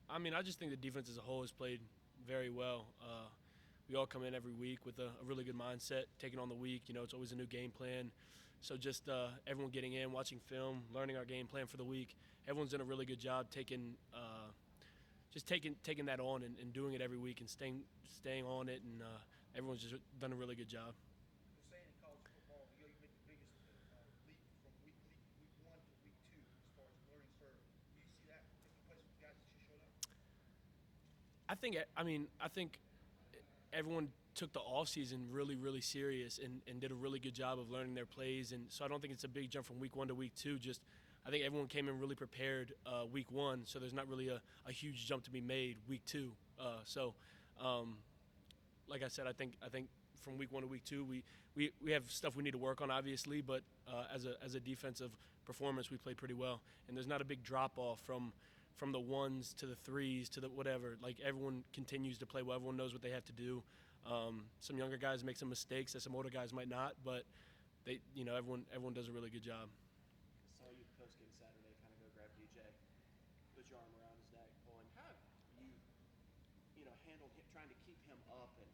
I mean, I just think the defense as a whole has played very well. We all come in every week with a really good mindset, taking on the week. You know, it's always a new game plan. So just everyone getting in, watching film, learning our game plan for the week. Everyone's done a really good job taking that on and doing it every week and staying on it. And everyone's just done a really good job. They're saying in college football, you make the biggest leap from week one to week two as far as learning curve. Do you see that taking place with the guys that you showed up? I think everyone took the off season really serious and did a really good job of learning their plays. And so I don't think it's a big jump from week one to week two. Just I think everyone came in really prepared week one, so there's not really a huge jump to be made week two. So like I said, I think from week one to week two, we have stuff we need to work on, obviously, but as a defensive performance, we played pretty well, and there's not a big drop off from the ones to the threes to the whatever. Like everyone continues to play well. Everyone knows what they have to do. Some younger guys make some mistakes that some older guys might not, but everyone does a really good job. I saw you post game Saturday, kind of go grab DJ, put your arm around his neck, pulling. How have you handled him, trying to keep him up and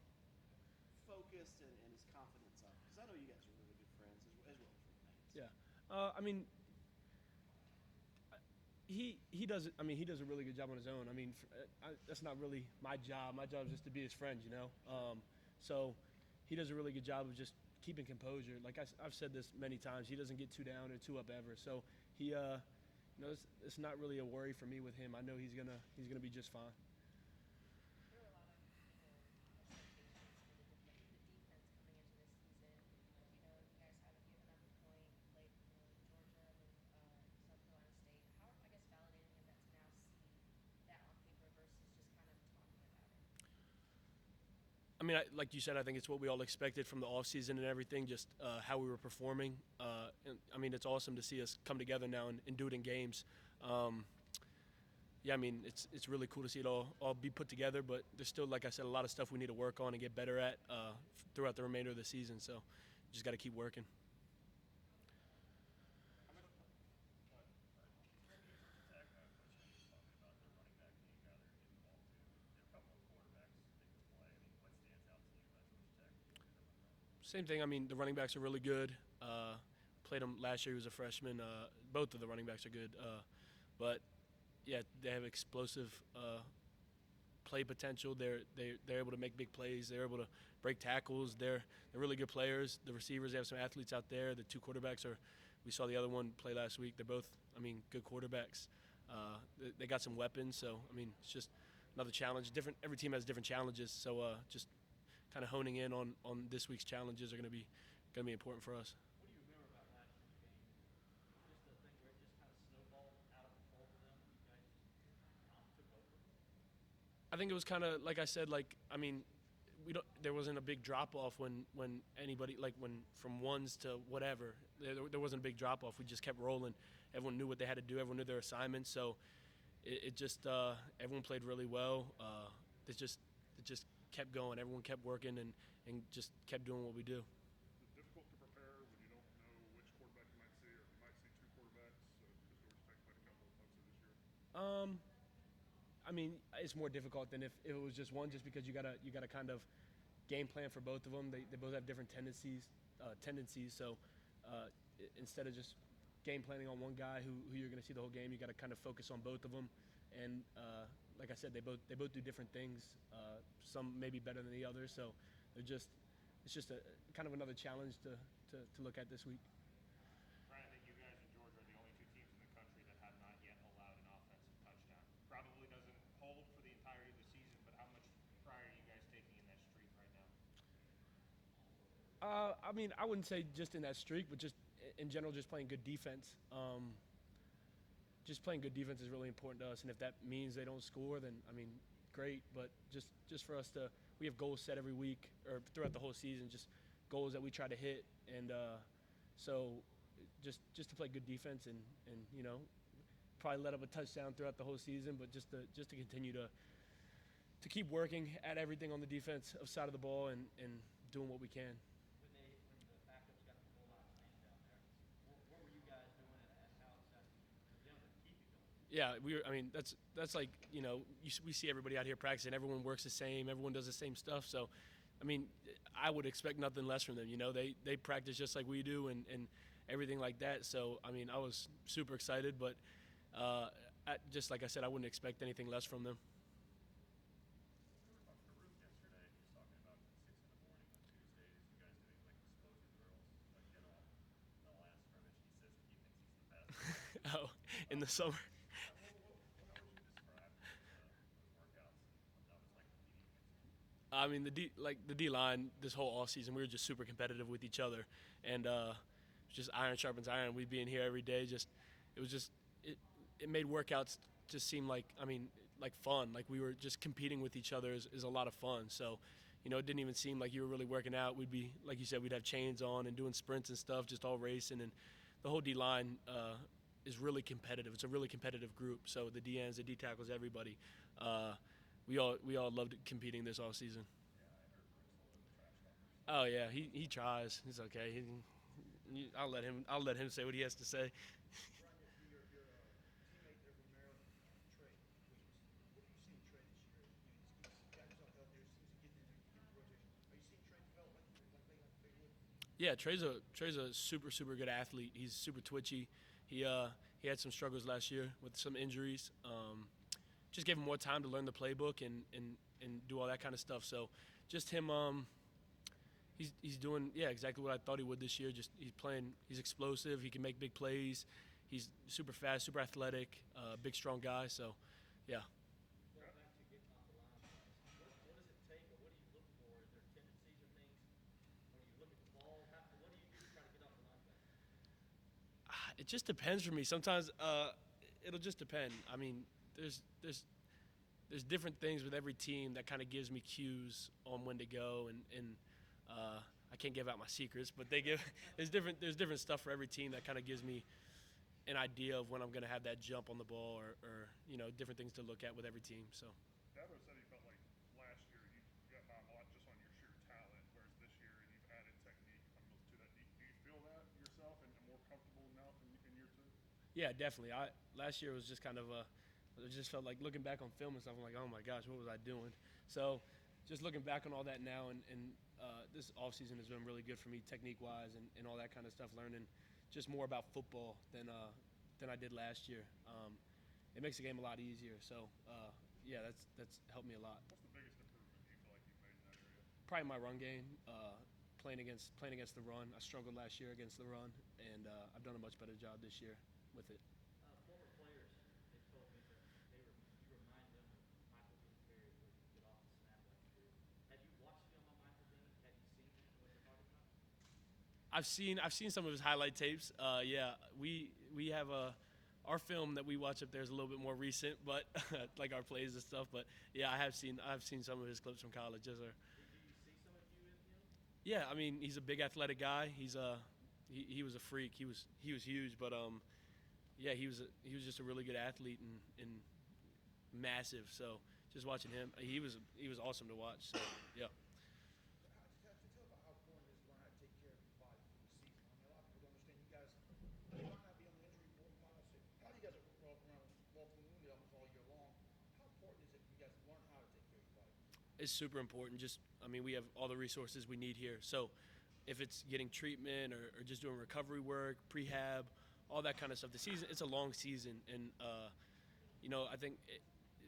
focused and his confidence up? Because I know you guys are really good friends as well as roommates. Yeah. I mean, he does. I mean, he does a really good job on his own. I mean, that's not really my job. My job is just to be his friend, you know. So he does a really good job of just keeping composure. Like I've said this many times, he doesn't get too down or too up ever. So it's not really a worry for me with him. I know he's gonna be just fine. There were a lot of expectations for the defense coming into this season. You guys haven't given up a point, played, Georgia and South Carolina State. How, I guess, validating is that to now see that on paper versus just kind of talking about it? I mean, like you said, I think it's what we all expected from the offseason and everything, just how we were performing. And, I mean, it's awesome to see us come together now and do it in games. Yeah, I mean, it's really cool to see it all be put together, but there's still, like I said, a lot of stuff we need to work on and get better at throughout the remainder of the season. So just got to keep working. I'm gonna Tech coach was talking about their running back being a guy they're getting the ball to. There are a couple of quarterbacks they can play. I mean, what stands out to you about Georgia Tech? Same thing. I mean, the running backs are really good. Played him last year. He was a freshman. Both of the running backs are good. But yeah, they have explosive play potential. They're able to make big plays. They're able to break tackles. They're really good players. The receivers, they have some athletes out there. The two quarterbacks are. We saw the other one play last week. They're both, I mean, good quarterbacks. They got some weapons. So I mean, it's just another challenge. Different. Every team has different challenges. So just kind of honing in on this week's challenges are going to be important for us. What do you remember about last year's game? Just the thing where it just kind of snowballed out of control for them. You guys just took over. I think it was kind of like I said. Like I mean, there wasn't a big drop off when anybody like when from ones to whatever. There wasn't a big drop off. We just kept rolling. Everyone knew what they had to do. Everyone knew their assignments. So it just everyone played really well. It just kept going. Everyone kept working and just kept doing what we do. Is it difficult to prepare when you don't know which quarterback you might see, or you might see two quarterbacks? Because Georgia Tech played a couple of folks this year. Um, I mean, it's more difficult than if it was just one, just because you gotta kind of game plan for both of them. They both have different tendencies. So instead of just game planning on one guy who you're gonna see the whole game, you got to kind of focus on both of them. And like I said, they both do different things. Some maybe better than the others. So it's just a kind of another challenge to look at this week. Brian, I think you guys and Georgia are the only two teams in the country that have not yet allowed an offensive touchdown. Probably doesn't hold for the entirety of the season, but how much pride are you guys taking in that streak right now? I mean, I wouldn't say just in that streak, but just in general, just playing good defense. Just playing good defense is really important to us, and if that means they don't score, then I mean, great. But just for us we have goals set every week or throughout the whole season, just goals that we try to hit, and so just to play good defense and probably let up a touchdown throughout the whole season, but just to continue to keep working at everything on the defensive side of the ball and doing what we can. When the backups got the whole lot of stand down there, what were you guys doing and how is that keep it going? Yeah, I mean, that's like we see everybody out here practicing. Everyone works the same. Everyone does the same stuff. So, I mean, I would expect nothing less from them. They practice just like we do and everything like that. So, I mean, I was super excited, but just like I said, I wouldn't expect anything less from them. We were talking to Ruth yesterday. He was talking about at 6 in the morning on Tuesdays, you guys doing like explosion drills, like get off in the last scrimmage. He says that he thinks he's the best. Oh, in the summer. How would you describe those workouts and what that was like with the defense? I mean, the D line this whole off season, we were just super competitive with each other, and just iron sharpens iron. We'd be in here every day. It made workouts just seem like like fun. Like we were just competing with each other is a lot of fun. So, it didn't even seem like you were really working out. We'd be, like you said, we'd have chains on and doing sprints and stuff, just all racing. And the whole D line is really competitive. It's a really competitive group. So the D ends, the D tackles, everybody. We all loved competing this all season. Oh yeah, he tries. He's okay. I'll let him say what he has to say. Brian, your teammate there from Maryland, Trey Williams. What are you seeing Trey this year? He's got himself out there. Seems to get into the rotation. Are you seeing Trey develop like they would? Yeah, Trey's a super good athlete. He's super twitchy. He had some struggles last year with some injuries. Just gave him more time to learn the playbook and do all that kind of stuff. So just him, he's doing exactly what I thought he would this year. Just he's explosive. He can make big plays. He's super fast, super athletic, big strong guy. So yeah. Going back to getting off the line, what does it take, or what do you look for? Is there tendencies or things when you look at the ball? What do you do to try to get off the line better? It just depends for me. Sometimes it'll just depend. I mean, there's different things with every team that kind of gives me cues on when to go, and I can't give out my secrets, but there's different stuff for every team that kind of gives me an idea of when I'm going to have that jump on the ball, or different things to look at with every team. So. Dabo said he felt like last year you got by a lot just on your sheer talent, whereas this year you've added technique almost to that. Do you feel that yourself and more comfortable now in year two? Yeah, definitely. Last year was just kind of it just felt like looking back on film and stuff. I'm like, oh my gosh, what was I doing? So, just looking back on all that now, and this off season has been really good for me technique wise and all that kind of stuff. Learning just more about football than I did last year. It makes the game a lot easier. So, yeah, that's helped me a lot. What's the biggest improvement you feel like you've made in that area? Probably my run game. Playing against the run. I struggled last year against the run, and I've done a much better job this year with it. Former players, they told me that you remind them of Michael Dean Perry, where you get off the snap last year. Have you watched film on Michael Dean? Have you seen what they're talking about? I've seen some of his highlight tapes. Yeah, we have our film that we watch up there is a little bit more recent, but like our plays and stuff. But yeah, I've seen some of his clips from college. Yes, sir. Do you see some of you in him? Yeah, I mean he's a big athletic guy. He was a freak. He was huge, but yeah, he was just a really good athlete and massive. So just watching him, he was awesome to watch. So yeah. Tell about how important it is to learn how to take care of your body through the season. I mean, a lot of people don't understand. You guys might not be on the injury report. You might not say, how do you guys walk around multiple wounded almost all year long? How important is it for you guys to learn how to take care of your body? It's super important. We have all the resources we need here. So if it's getting treatment or just doing recovery work, prehab, all that kind of stuff. The season, it's a long season, and I think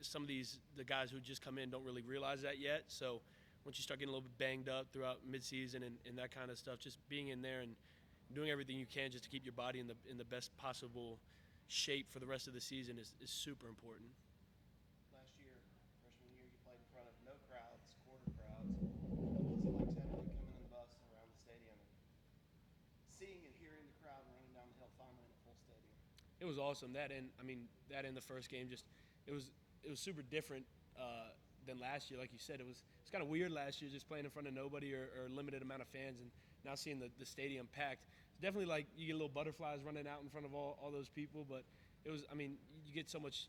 some of the guys who just come in don't really realize that yet. So once you start getting a little bit banged up throughout midseason and that kind of stuff, just being in there and doing everything you can just to keep your body in the best possible shape for the rest of the season is super important. Last year, freshman year, you played in front of no crowds, quarter crowds. What was it like Saturday coming in the bus around the stadium and seeing and hearing the crowd running down the hill finally in a full stadium? It was awesome. That and the first game, it was super different than last year. Like you said, it's kind of weird last year just playing in front of nobody or limited amount of fans, and now seeing the stadium packed. It's definitely like you get little butterflies running out in front of all those people, but it was, you get so much,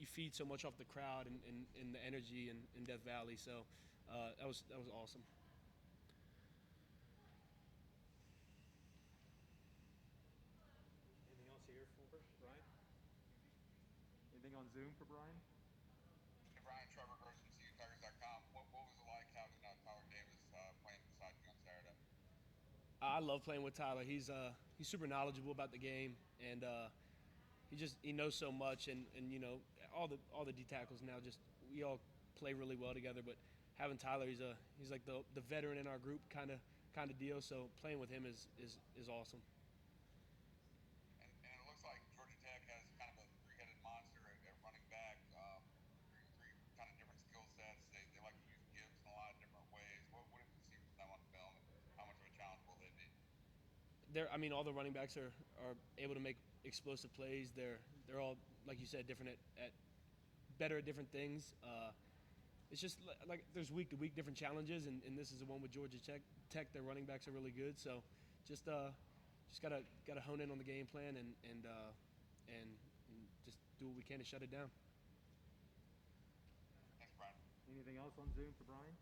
you feed so much off the crowd and the energy in Death Valley. So that was awesome. Anything else here for us, Ryan? on Zoom for Brian? Hey Brian, Trevor Gross from CUTigers.com. What was it like having Tyler Davis playing beside you on Saturday? I love playing with Tyler. He's super knowledgeable about the game, and he knows so much, and all the D tackles now we all play really well together. But having Tyler, he's like the veteran in our group kind of deal. So playing with him is awesome. And it looks like Georgia Tech has kind of a three-headed monster at running back. Three kind of different skill sets. They like to use Gibbs in a lot of different ways. What have you seen from them on film, and how much of a challenge will they be? All the running backs are able to make explosive plays. They're all, like you said, different at better at different things. It's just like there's week to week different challenges, and this is the one with Georgia Tech. Their running backs are really good, so just gotta hone in on the game plan and just do what we can to shut it down. Thanks, Brian. Anything else on Zoom for Brian?